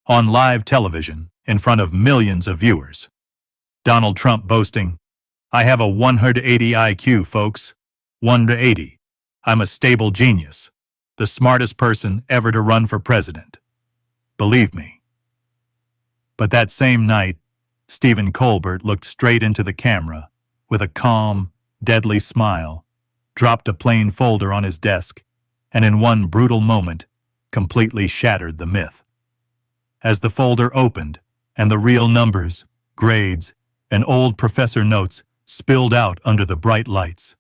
on live television in front of millions of viewers. Donald Trump boasting, "I have a 180 IQ, folks. 180. I'm a stable genius. The smartest person ever to run for president. Believe me." But that same night, Stephen Colbert looked straight into the camera with a calm, deadly smile, dropped a plain folder on his desk, and in one brutal moment, completely shattered the myth. As the folder opened, and the real numbers, grades, and old professor notes spilled out under the bright lights,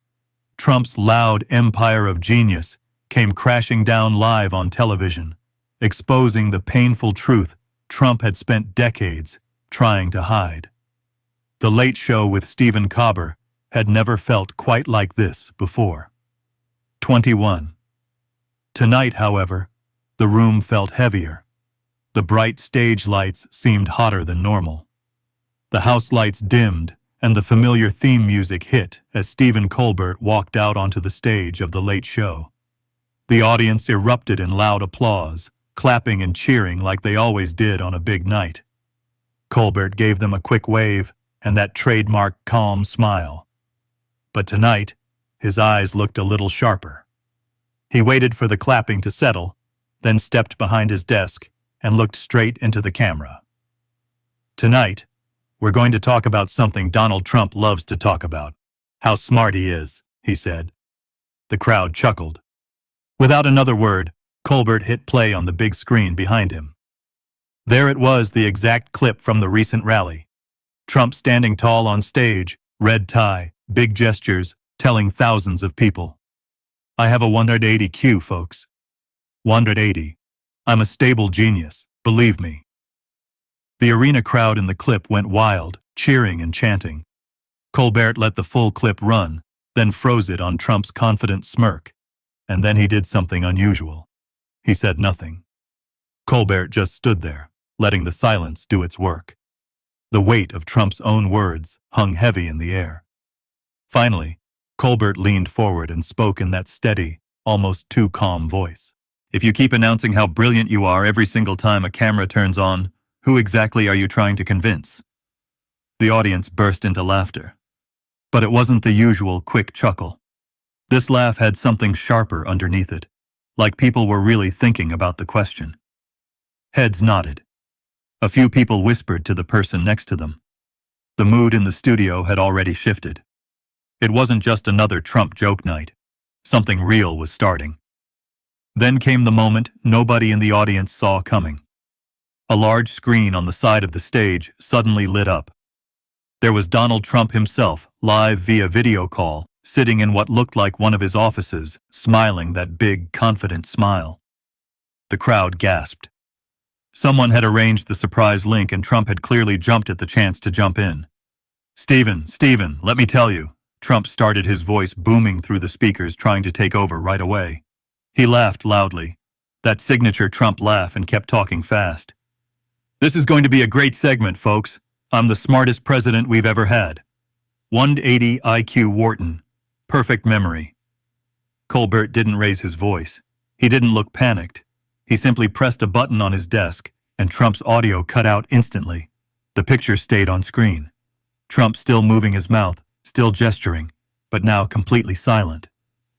Trump's loud empire of genius came crashing down live on television, exposing the painful truth Trump had spent decades trying to hide. The Late Show with Stephen Colbert had never felt quite like this before. 21. Tonight, however, the room felt heavier. The bright stage lights seemed hotter than normal. The house lights dimmed, and the familiar theme music hit as Stephen Colbert walked out onto the stage of The Late Show. The audience erupted in loud applause, clapping and cheering like they always did on a big night. Colbert gave them a quick wave and that trademark calm smile. But tonight, his eyes looked a little sharper. He waited for the clapping to settle, then stepped behind his desk and looked straight into the camera. "Tonight, we're going to talk about something Donald Trump loves to talk about. How smart he is," he said. The crowd chuckled. Without another word, Colbert hit play on the big screen behind him. There it was, the exact clip from the recent rally. Trump standing tall on stage, red tie, big gestures, telling thousands of people, "I have a 180 IQ, folks. 180. I'm a stable genius, believe me." The arena crowd in the clip went wild, cheering and chanting. Colbert let the full clip run, then froze it on Trump's confident smirk. And then he did something unusual. He said nothing. Colbert just stood there, letting the silence do its work. The weight of Trump's own words hung heavy in the air. Finally, Colbert leaned forward and spoke in that steady, almost too calm voice. "If you keep announcing how brilliant you are every single time a camera turns on, who exactly are you trying to convince?" The audience burst into laughter. But it wasn't the usual quick chuckle. This laugh had something sharper underneath it, like people were really thinking about the question. Heads nodded. A few people whispered to the person next to them. The mood in the studio had already shifted. It wasn't just another Trump joke night. Something real was starting. Then came the moment nobody in the audience saw coming. A large screen on the side of the stage suddenly lit up. There was Donald Trump himself, live via video call, sitting in what looked like one of his offices, smiling that big, confident smile. The crowd gasped. Someone had arranged the surprise link, and Trump had clearly jumped at the chance to jump in. Stephen, let me tell you," Trump started, his voice booming through the speakers, trying to take over right away. He laughed loudly, that signature Trump laugh, and kept talking fast. "This is going to be a great segment, folks. I'm the smartest president we've ever had. 180 IQ Wharton. Perfect memory." Colbert didn't raise his voice. He didn't look panicked. He simply pressed a button on his desk, and Trump's audio cut out instantly. The picture stayed on screen. Trump still moving his mouth, still gesturing, but now completely silent.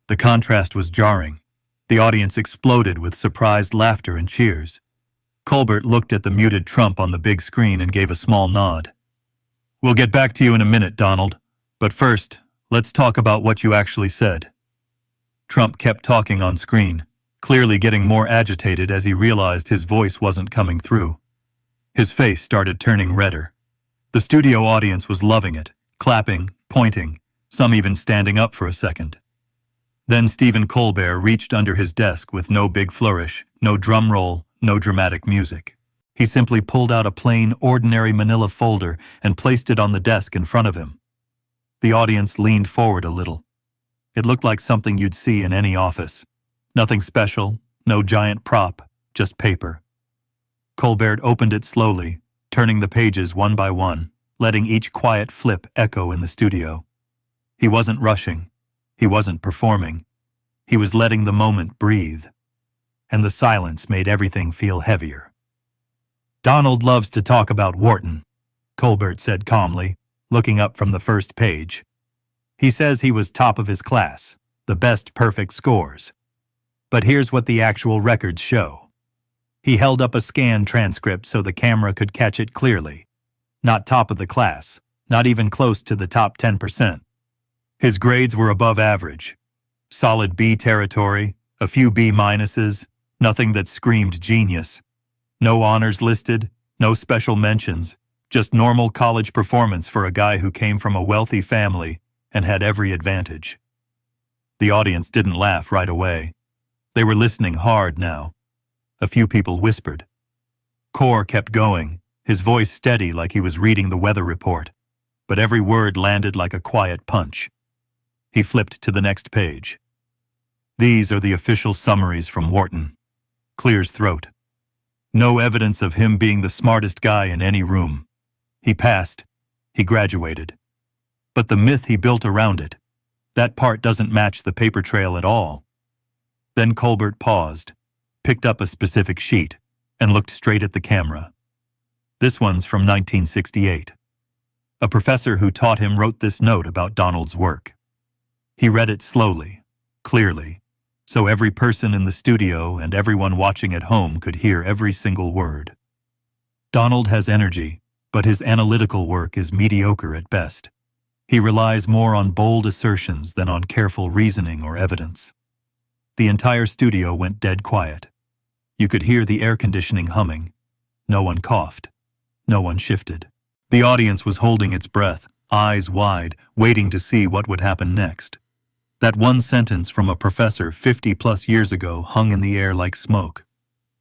The contrast was jarring. The audience exploded with surprised laughter and cheers. Colbert looked at the muted Trump on the big screen and gave a small nod. "We'll get back to you in a minute, Donald. But first, let's talk about what you actually said." Trump kept talking on screen, clearly getting more agitated as he realized his voice wasn't coming through. His face started turning redder. The studio audience was loving it, clapping, pointing, some even standing up for a second. Then Stephen Colbert reached under his desk with no big flourish, no drum roll, no dramatic music. He simply pulled out a plain, ordinary manila folder and placed it on the desk in front of him. The audience leaned forward a little. It looked like something you'd see in any office. Nothing special, no giant prop, just paper. Colbert opened it slowly, turning the pages one by one, letting each quiet flip echo in the studio. He wasn't rushing. He wasn't performing. He was letting the moment breathe. And the silence made everything feel heavier. Donald loves to talk about Wharton, Colbert said calmly, looking up from the first page. He says he was top of his class, the best perfect scores. But here's what the actual records show. He held up a scanned transcript so the camera could catch it clearly. Not top of the class, not even close to the top 10%. His grades were above average. Solid B territory, a few B minuses, nothing that screamed genius. No honors listed, no special mentions, just normal college performance for a guy who came from a wealthy family and had every advantage. The audience didn't laugh right away. They were listening hard now. A few people whispered. Core kept going, his voice steady like he was reading the weather report, but every word landed like a quiet punch. He flipped to the next page. These are the official summaries from Wharton. Clears throat. No evidence of him being the smartest guy in any room. He passed. He graduated. But the myth he built around it, that part doesn't match the paper trail at all. Then Colbert paused, picked up a specific sheet, and looked straight at the camera. This one's from 1968. A professor who taught him wrote this note about Donald's work. He read it slowly, clearly, so every person in the studio and everyone watching at home could hear every single word. Donald has energy, but his analytical work is mediocre at best. He relies more on bold assertions than on careful reasoning or evidence. The entire studio went dead quiet. You could hear the air conditioning humming. No one coughed. No one shifted. The audience was holding its breath, eyes wide, waiting to see what would happen next. That one sentence from a professor 50+ years ago hung in the air like smoke.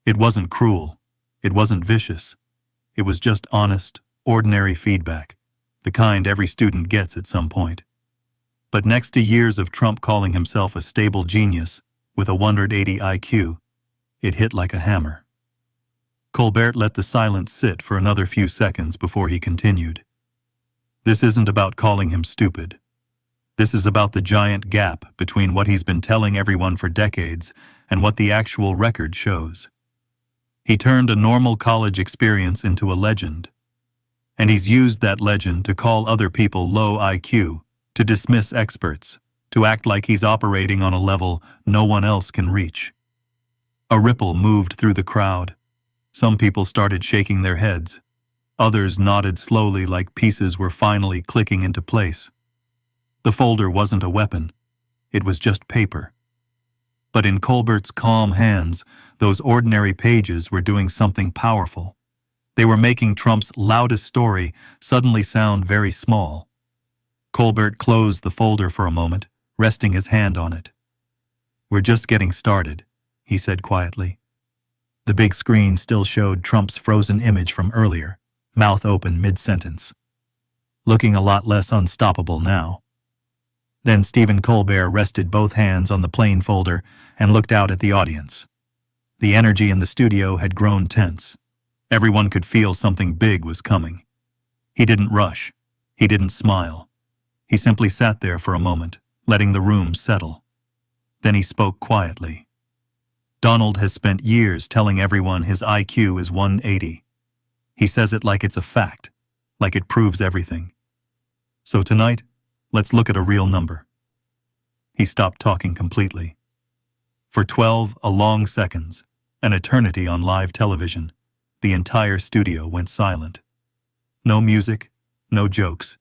It wasn't cruel. It wasn't vicious. It was just honest, ordinary feedback, the kind every student gets at some point. But next to years of Trump calling himself a stable genius with a 180 IQ, it hit like a hammer. Colbert let the silence sit for another few seconds before he continued. This isn't about calling him stupid. This is about the giant gap between what he's been telling everyone for decades and what the actual record shows. He turned a normal college experience into a legend. And he's used that legend to call other people low IQ, to dismiss experts, to act like he's operating on a level no one else can reach. A ripple moved through the crowd. Some people started shaking their heads. Others nodded slowly like pieces were finally clicking into place. The folder wasn't a weapon. It was just paper. But in Colbert's calm hands, those ordinary pages were doing something powerful. They were making Trump's loudest story suddenly sound very small. Colbert closed the folder for a moment, resting his hand on it. "We're just getting started," he said quietly. The big screen still showed Trump's frozen image from earlier, mouth open mid-sentence. Looking a lot less unstoppable now. Then Stephen Colbert rested both hands on the plain folder and looked out at the audience. The energy in the studio had grown tense. Everyone could feel something big was coming. He didn't rush. He didn't smile. He simply sat there for a moment, letting the room settle. Then he spoke quietly. Donald has spent years telling everyone his IQ is 180. He says it like it's a fact, like it proves everything. So tonight, let's look at a real number. He stopped talking completely. For 12 long seconds, an eternity on live television, the entire studio went silent. No music, no jokes,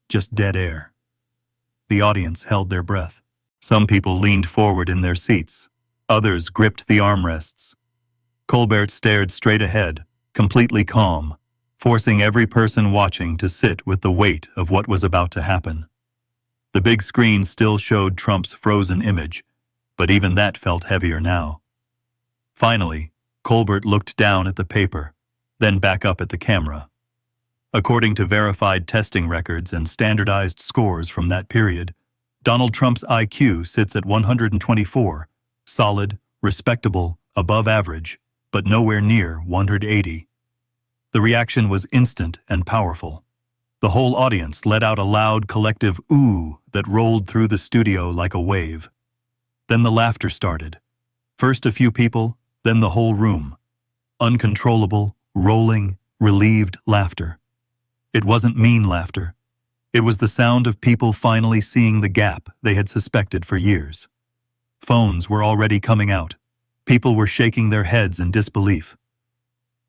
just dead air. The audience held their breath. Some people leaned forward in their seats. Others gripped the armrests. Colbert stared straight ahead, completely calm, forcing every person watching to sit with the weight of what was about to happen. The big screen still showed Trump's frozen image, but even that felt heavier now. Finally, Colbert looked down at the paper, then back up at the camera. According to verified testing records and standardized scores from that period, Donald Trump's IQ sits at 124, solid, respectable, above average, but nowhere near 180. The reaction was instant and powerful. The whole audience let out a loud collective ooh that rolled through the studio like a wave. Then the laughter started. First a few people, then the whole room. Uncontrollable, rolling, relieved laughter. It wasn't mean laughter. It was the sound of people finally seeing the gap they had suspected for years. Phones were already coming out. People were shaking their heads in disbelief.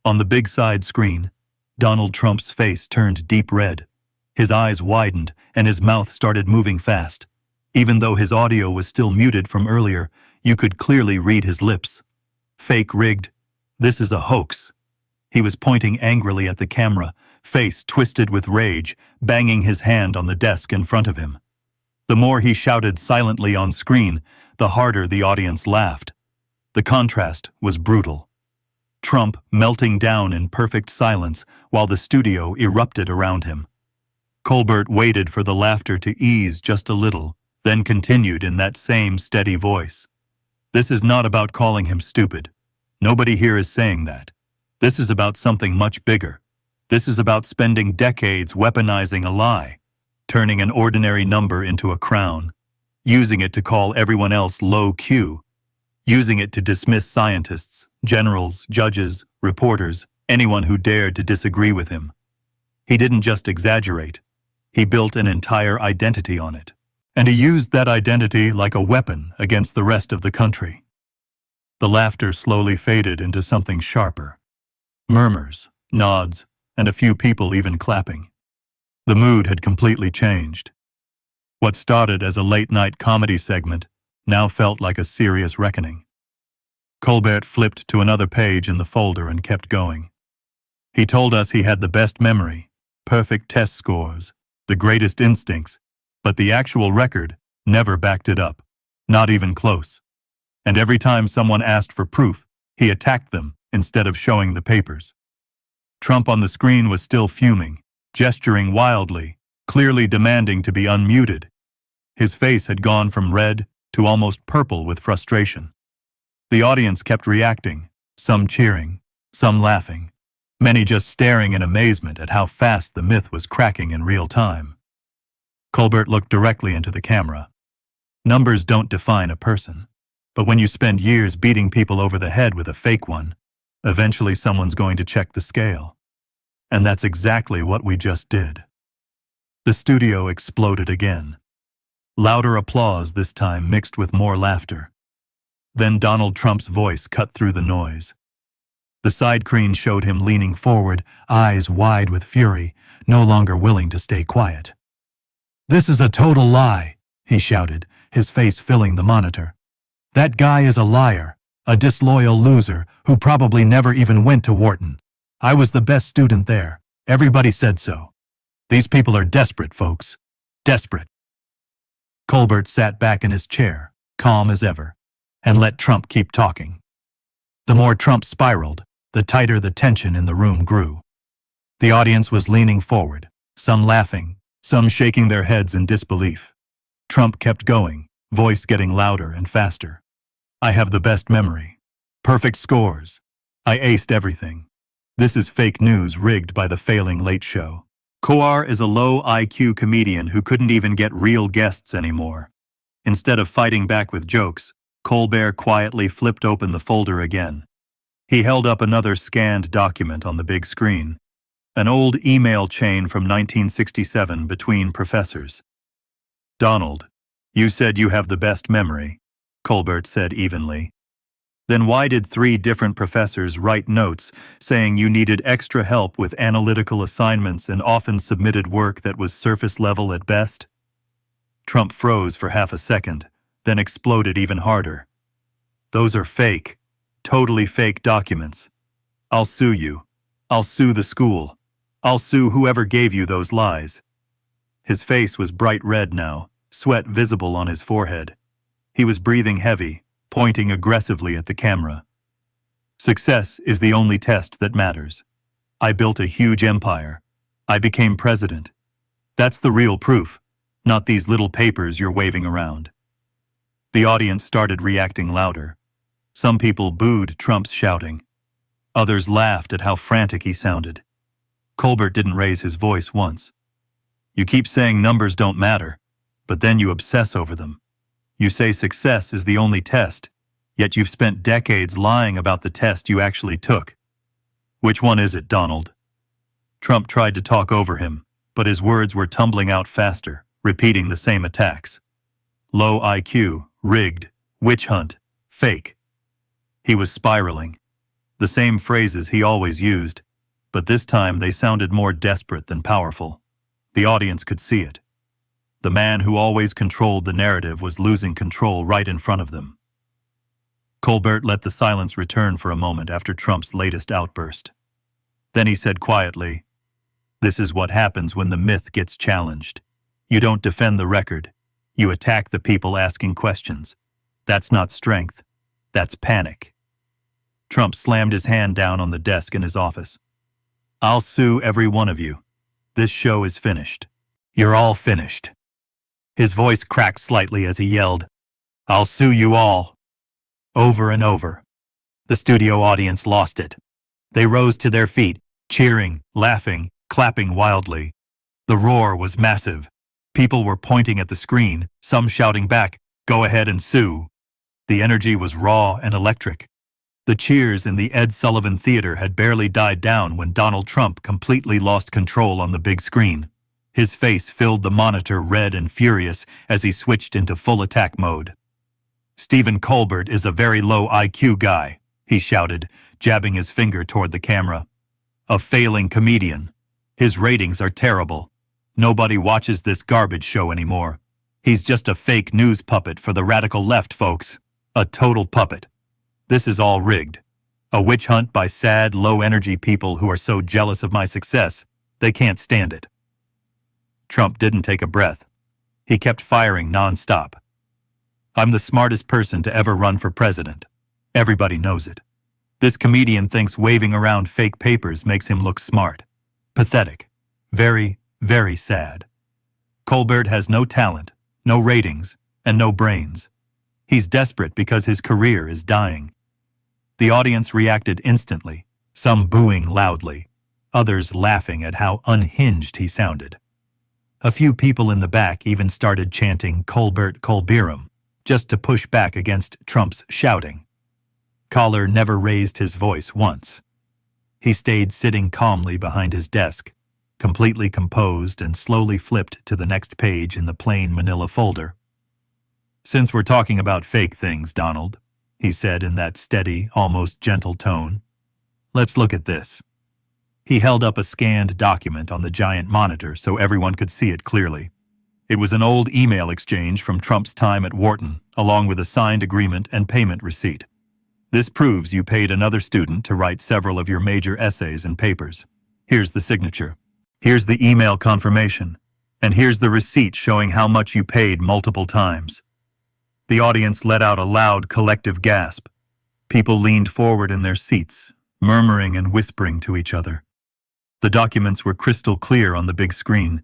On the big side screen, Donald Trump's face turned deep red. His eyes widened and his mouth started moving fast. Even though his audio was still muted from earlier, you could clearly read his lips. Fake rigged. This is a hoax. He was pointing angrily at the camera, face twisted with rage, banging his hand on the desk in front of him. The more he shouted silently on screen, the harder the audience laughed. The contrast was brutal. Trump melting down in perfect silence while the studio erupted around him. Colbert waited for the laughter to ease just a little, then continued in that same steady voice. This is not about calling him stupid. Nobody here is saying that. This is about something much bigger. This is about spending decades weaponizing a lie, turning an ordinary number into a crown, using it to call everyone else low Q, using it to dismiss scientists, generals, judges, reporters, anyone who dared to disagree with him. He didn't just exaggerate. He built an entire identity on it. And he used that identity like a weapon against the rest of the country. The laughter slowly faded into something sharper. Murmurs, nods, and a few people even clapping. The mood had completely changed. What started as a late-night comedy segment now felt like a serious reckoning. Colbert flipped to another page in the folder and kept going. He told us he had the best memory, perfect test scores, the greatest instincts, but the actual record never backed it up, not even close. And every time someone asked for proof, he attacked them instead of showing the papers. Trump on the screen was still fuming, gesturing wildly, clearly demanding to be unmuted. His face had gone from red to almost purple with frustration. The audience kept reacting, some cheering, some laughing, many just staring in amazement at how fast the myth was cracking in real time. Colbert looked directly into the camera. Numbers don't define a person, but when you spend years beating people over the head with a fake one, eventually someone's going to check the scale. And that's exactly what we just did. The studio exploded again. Louder applause this time mixed with more laughter. Then Donald Trump's voice cut through the noise. The side screen showed him leaning forward, eyes wide with fury, no longer willing to stay quiet. "This is a total lie," he shouted, his face filling the monitor. "That guy is a liar, a disloyal loser who probably never even went to Wharton. I was the best student there. Everybody said so. These people are desperate, folks. Desperate." Colbert sat back in his chair, calm as ever, and let Trump keep talking. The more Trump spiraled, the tighter the tension in the room grew. The audience was leaning forward, some laughing, some shaking their heads in disbelief. Trump kept going, voice getting louder and faster. "I have the best memory. Perfect scores. I aced everything. This is fake news rigged by the failing Late Show. Colbert is a low IQ comedian who couldn't even get real guests anymore." Instead of fighting back with jokes, Colbert quietly flipped open the folder again. He held up another scanned document on the big screen. An old email chain from 1967 between professors. "Donald, you said you have the best memory," Colbert said evenly. "Then why did 3 different professors write notes saying you needed extra help with analytical assignments and often submitted work that was surface level at best?" Trump froze for half a second, then exploded even harder. "Those are fake, totally fake documents. I'll sue you. I'll sue the school. I'll sue whoever gave you those lies." His face was bright red now, sweat visible on his forehead. He was breathing heavy, pointing aggressively at the camera. "Success is the only test that matters. I built a huge empire. I became president. That's the real proof, not these little papers you're waving around." The audience started reacting louder. Some people booed Trump's shouting. Others laughed at how frantic he sounded. Colbert didn't raise his voice once. "You keep saying numbers don't matter, but then you obsess over them. You say success is the only test, yet you've spent decades lying about the test you actually took. Which one is it, Donald? Trump tried to talk over him, but his words were tumbling out faster, repeating the same attacks. Low IQ, rigged, witch hunt, fake. He was spiraling. The same phrases he always used, but this time they sounded more desperate than powerful. The audience could see it. The man who always controlled the narrative was losing control right in front of them. Colbert let the silence return for a moment after Trump's latest outburst. Then he said quietly, "This is what happens when the myth gets challenged. You don't defend the record. You attack the people asking questions. That's not strength. That's panic." Trump slammed his hand down on the desk in his office. "I'll sue every one of you. This show is finished. You're all finished." His voice cracked slightly as he yelled, "I'll sue you all." Over and over. The studio audience lost it. They rose to their feet, cheering, laughing, clapping wildly. The roar was massive. People were pointing at the screen, some shouting back, "Go ahead and sue." The energy was raw and electric. The cheers in the Ed Sullivan Theater had barely died down when Donald Trump completely lost control on the big screen. His face filled the monitor red and furious as he switched into full attack mode. "Stephen Colbert is a very low IQ guy," he shouted, jabbing his finger toward the camera. "A failing comedian. His ratings are terrible. Nobody watches this garbage show anymore. He's just a fake news puppet for the radical left, folks. A total puppet. This is all rigged. A witch hunt by sad, low-energy people who are so jealous of my success, they can't stand it." Trump didn't take a breath. He kept firing non-stop. "I'm the smartest person to ever run for president. Everybody knows it. This comedian thinks waving around fake papers makes him look smart. Pathetic. Very, very sad. Colbert has no talent, no ratings, and no brains. He's desperate because his career is dying." The audience reacted instantly, some booing loudly, others laughing at how unhinged he sounded. A few people in the back even started chanting "Colbert Colberum," just to push back against Trump's shouting. Collar never raised his voice once. He stayed sitting calmly behind his desk, completely composed, and slowly flipped to the next page in the plain manila folder. "Since we're talking about fake things, Donald," he said in that steady, almost gentle tone, "let's look at this." He held up a scanned document on the giant monitor so everyone could see it clearly. It was an old email exchange from Trump's time at Wharton, along with a signed agreement and payment receipt. "This proves you paid another student to write several of your major essays and papers. Here's the signature. Here's the email confirmation. And here's the receipt showing how much you paid multiple times." The audience let out a loud collective gasp. People leaned forward in their seats, murmuring and whispering to each other. The documents were crystal clear on the big screen.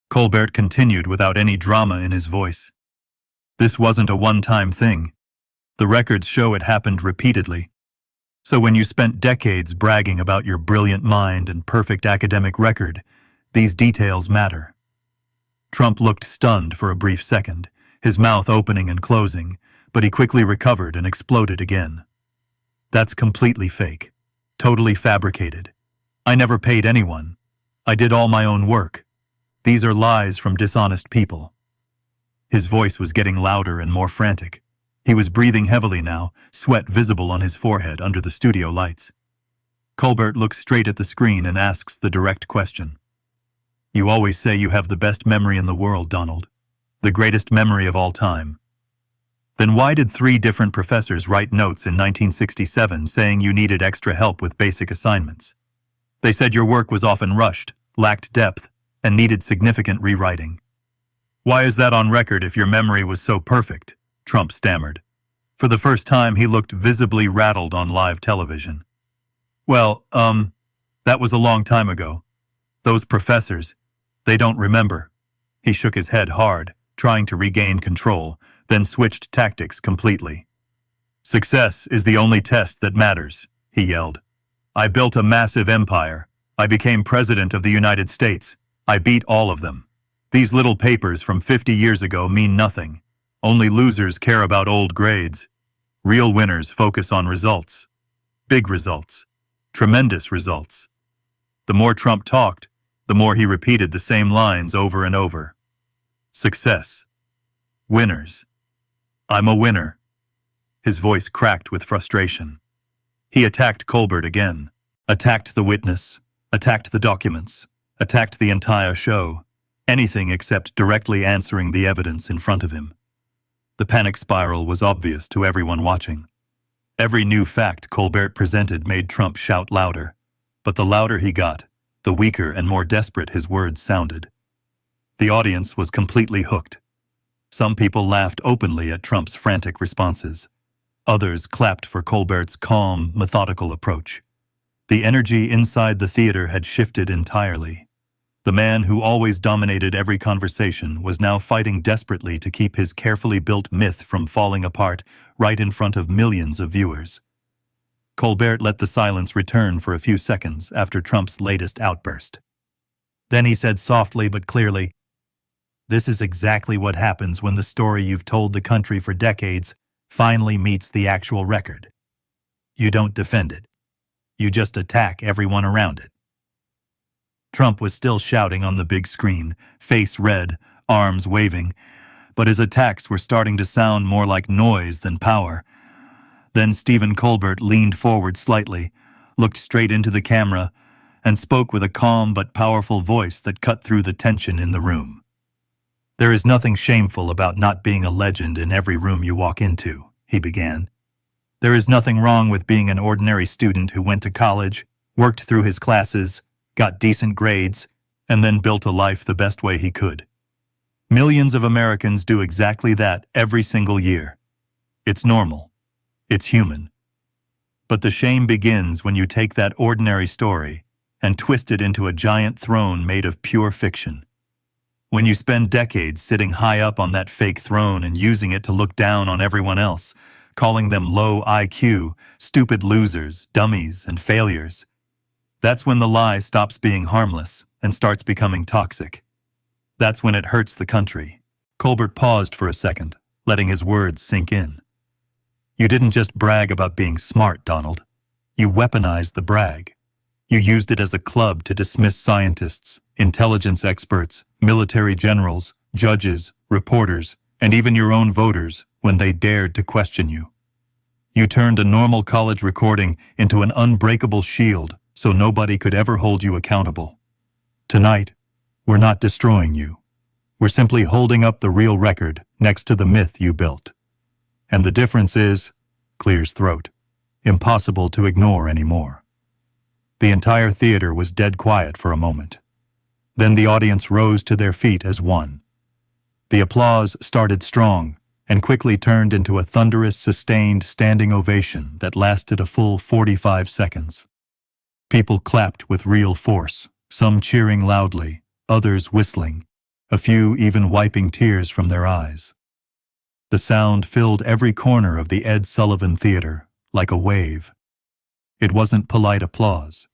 Colbert continued without any drama in his voice. "This wasn't a one-time thing. The records show it happened repeatedly. So when you spent decades bragging about your brilliant mind and perfect academic record, these details matter." Trump looked stunned for a brief second, his mouth opening and closing, but he quickly recovered and exploded again. "That's completely fake. Totally fabricated. I never paid anyone. I did all my own work. These are lies from dishonest people." His voice was getting louder and more frantic. He was breathing heavily now, sweat visible on his forehead under the studio lights. Colbert looks straight at the screen and asks the direct question. "You always say you have the best memory in the world, Donald. The greatest memory of all time. Then why did 3 different professors write notes in 1967 saying you needed extra help with basic assignments? They said your work was often rushed, lacked depth, and needed significant rewriting. Why is that on record if your memory was so perfect?" Trump stammered. For the first time, he looked visibly rattled on live television. "Well, that was a long time ago. Those professors, they don't remember." He shook his head hard, trying to regain control, then switched tactics completely. "Success is the only test that matters," he yelled. "I built a massive empire. I became president of the United States. I beat all of them. These little papers from 50 years ago mean nothing. Only losers care about old grades. Real winners focus on results. Big results. Tremendous results. The more Trump talked, the more he repeated the same lines over and over. Success. Winners. I'm a winner. His voice cracked with frustration. He attacked Colbert again. Attacked the witness. Attacked the documents. Attacked the entire show. Anything except directly answering the evidence in front of him. The panic spiral was obvious to everyone watching. Every new fact Colbert presented made Trump shout louder. But the louder he got, the weaker and more desperate his words sounded. The audience was completely hooked. Some people laughed openly at Trump's frantic responses. Others clapped for Colbert's calm, methodical approach. The energy inside the theater had shifted entirely. The man who always dominated every conversation was now fighting desperately to keep his carefully built myth from falling apart right in front of millions of viewers. Colbert let the silence return for a few seconds after Trump's latest outburst. Then he said softly but clearly, "This is exactly what happens when the story you've told the country for decades finally meets the actual record. You don't defend it. You just attack everyone around it." Trump was still shouting on the big screen, face red, arms waving, but his attacks were starting to sound more like noise than power. Then Stephen Colbert leaned forward slightly, looked straight into the camera, and spoke with a calm but powerful voice that cut through the tension in the room. "There is nothing shameful about not being a legend in every room you walk into," he began. "There is nothing wrong with being an ordinary student who went to college, worked through his classes, got decent grades, and then built a life the best way he could. Millions of Americans do exactly that every single year. It's normal. It's human. But the shame begins when you take that ordinary story and twist it into a giant throne made of pure fiction. When you spend decades sitting high up on that fake throne and using it to look down on everyone else, calling them low IQ, stupid losers, dummies, and failures. That's when the lie stops being harmless and starts becoming toxic. That's when it hurts the country." Colbert paused for a second, letting his words sink in. "You didn't just brag about being smart, Donald. You weaponized the brag. You used it as a club to dismiss scientists, intelligence experts, military generals, judges, reporters, and even your own voters when they dared to question you. You turned a normal college recording into an unbreakable shield so nobody could ever hold you accountable. Tonight, we're not destroying you. We're simply holding up the real record next to the myth you built. And the difference is," clears throat, "impossible to ignore anymore." The entire theater was dead quiet for a moment. Then the audience rose to their feet as one. The applause started strong and quickly turned into a thunderous, sustained standing ovation that lasted a full 45 seconds. People clapped with real force, some cheering loudly, others whistling, a few even wiping tears from their eyes. The sound filled every corner of the Ed Sullivan Theater like a wave. It wasn't polite applause.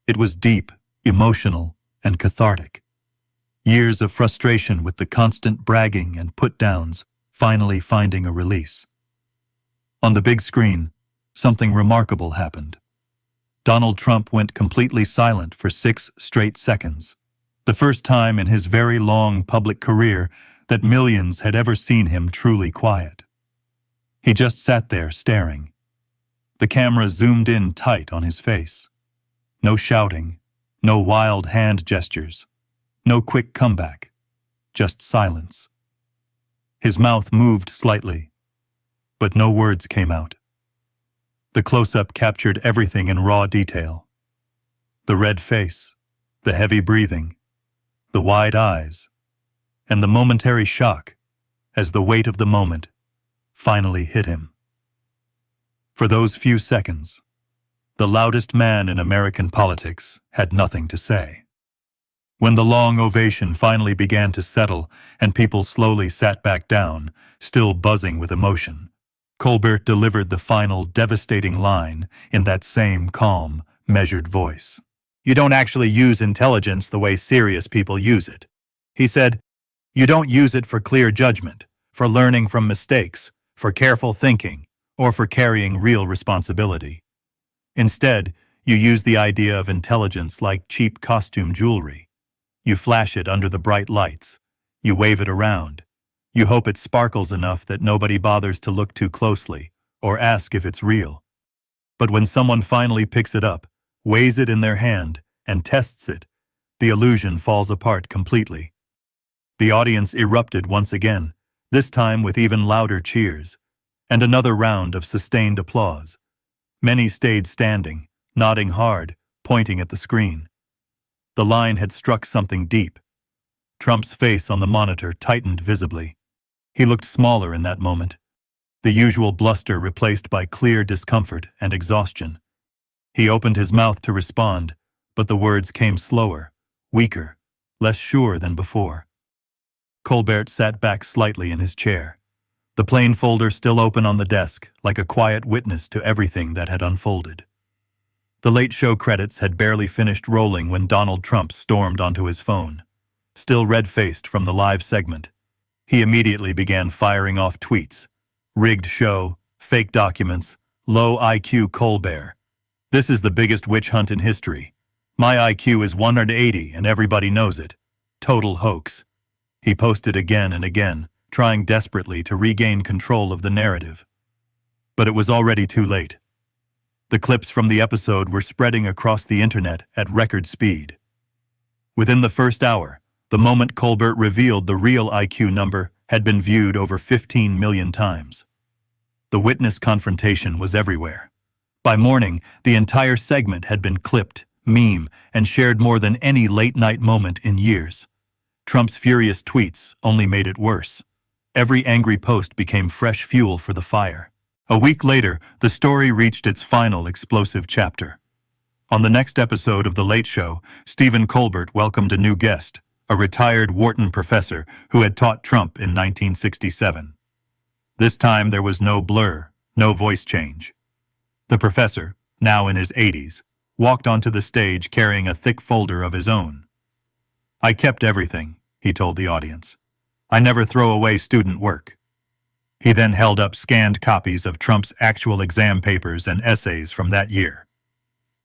It was deep, emotional, and cathartic. Years of frustration with the constant bragging and put-downs finally finding a release. On the big screen, something remarkable happened. Donald Trump went completely silent for 6 straight seconds, the first time in his very long public career that millions had ever seen him truly quiet. He just sat there staring. The camera zoomed in tight on his face. No shouting, no wild hand gestures, no quick comeback, just silence. His mouth moved slightly, but no words came out. The close-up captured everything in raw detail. The red face, the heavy breathing, the wide eyes, and the momentary shock as the weight of the moment finally hit him. For those few seconds, the loudest man in American politics had nothing to say. When the long ovation finally began to settle and people slowly sat back down, still buzzing with emotion, Colbert delivered the final devastating line in that same calm, measured voice. "You don't actually use intelligence the way serious people use it," he said. "You don't use it for clear judgment, for learning from mistakes, for careful thinking, or for carrying real responsibility. Instead, You use the idea of intelligence like cheap costume jewelry. You flash it under the bright lights. You wave it around. You hope it sparkles enough that nobody bothers to look too closely or ask if it's real. But when someone finally picks it up, weighs it in their hand, and tests it, the illusion falls apart completely. The audience erupted once again, this time with even louder cheers, and another round of sustained applause. Many stayed standing, nodding hard, pointing at the screen. The line had struck something deep. Trump's face on the monitor tightened visibly. He looked smaller in that moment, the usual bluster replaced by clear discomfort and exhaustion. He opened his mouth to respond, but the words came slower, weaker, less sure than before. Colbert sat back slightly in his chair, the plain folder still open on the desk, like a quiet witness to everything that had unfolded. The Late Show credits had barely finished rolling when Donald Trump stormed onto his phone. Still red-faced from the live segment, he immediately began firing off tweets. Rigged show, fake documents, low IQ Colbert. This is the biggest witch hunt in history. My IQ is 180 and everybody knows it. Total hoax. He posted again and again, trying desperately to regain control of the narrative. But it was already too late. The clips from the episode were spreading across the internet at record speed. Within the first hour, the moment Colbert revealed the real IQ number had been viewed over 15 million times. The witness confrontation was everywhere. By morning, the entire segment had been clipped, meme, and shared more than any late-night moment in years. Trump's furious tweets only made it worse. Every angry post became fresh fuel for the fire. A week later, the story reached its final explosive chapter. On the next episode of The Late Show, Stephen Colbert welcomed a new guest, a retired Wharton professor who had taught Trump in 1967. This time there was no blur, no voice change. The professor, now in his 80s, walked onto the stage carrying a thick folder of his own. "I kept everything," he told the audience. "I never throw away student work." He then held up scanned copies of Trump's actual exam papers and essays from that year.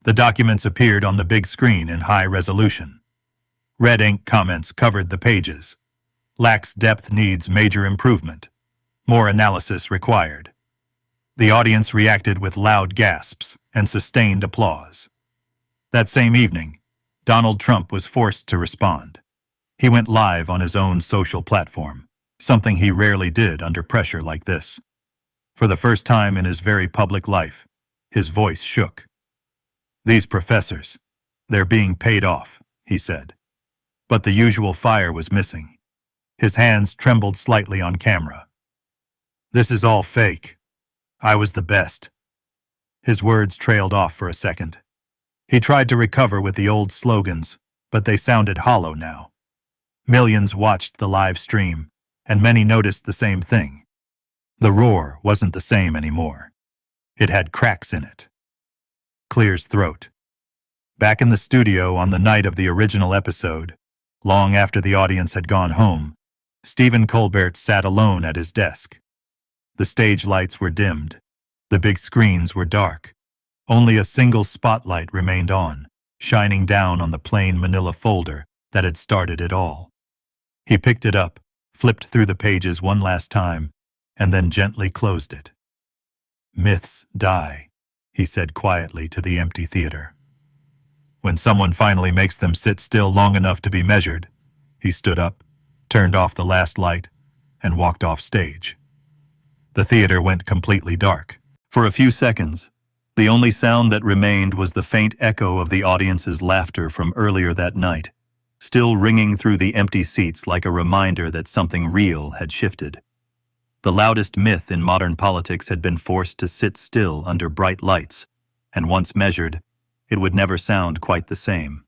The documents appeared on the big screen in high resolution. Red ink comments covered the pages. "Lacks depth, needs major improvement. More analysis required." The audience reacted with loud gasps and sustained applause. That same evening, Donald Trump was forced to respond. He went live on his own social platform, something he rarely did under pressure like this. For the first time in his very public life, his voice shook. "These professors, they're being paid off," he said. But the usual fire was missing. His hands trembled slightly on camera. "This is all fake. I was the best." His words trailed off for a second. He tried to recover with the old slogans, but they sounded hollow now. Millions watched the live stream, and many noticed the same thing. The roar wasn't the same anymore. It had cracks in it. Clear's throat. Back in the studio on the night of the original episode, long after the audience had gone home, Stephen Colbert sat alone at his desk. The stage lights were dimmed. The big screens were dark. Only a single spotlight remained on, shining down on the plain manila folder that had started it all. He picked it up, flipped through the pages one last time, and then gently closed it. "Myths die," he said quietly to the empty theater. "When someone finally makes them sit still long enough to be measured." He stood up, turned off the last light, and walked off stage. The theater went completely dark. For a few seconds, the only sound that remained was the faint echo of the audience's laughter from earlier that night, still ringing through the empty seats like a reminder that something real had shifted. The loudest myth in modern politics had been forced to sit still under bright lights, and once measured, it would never sound quite the same.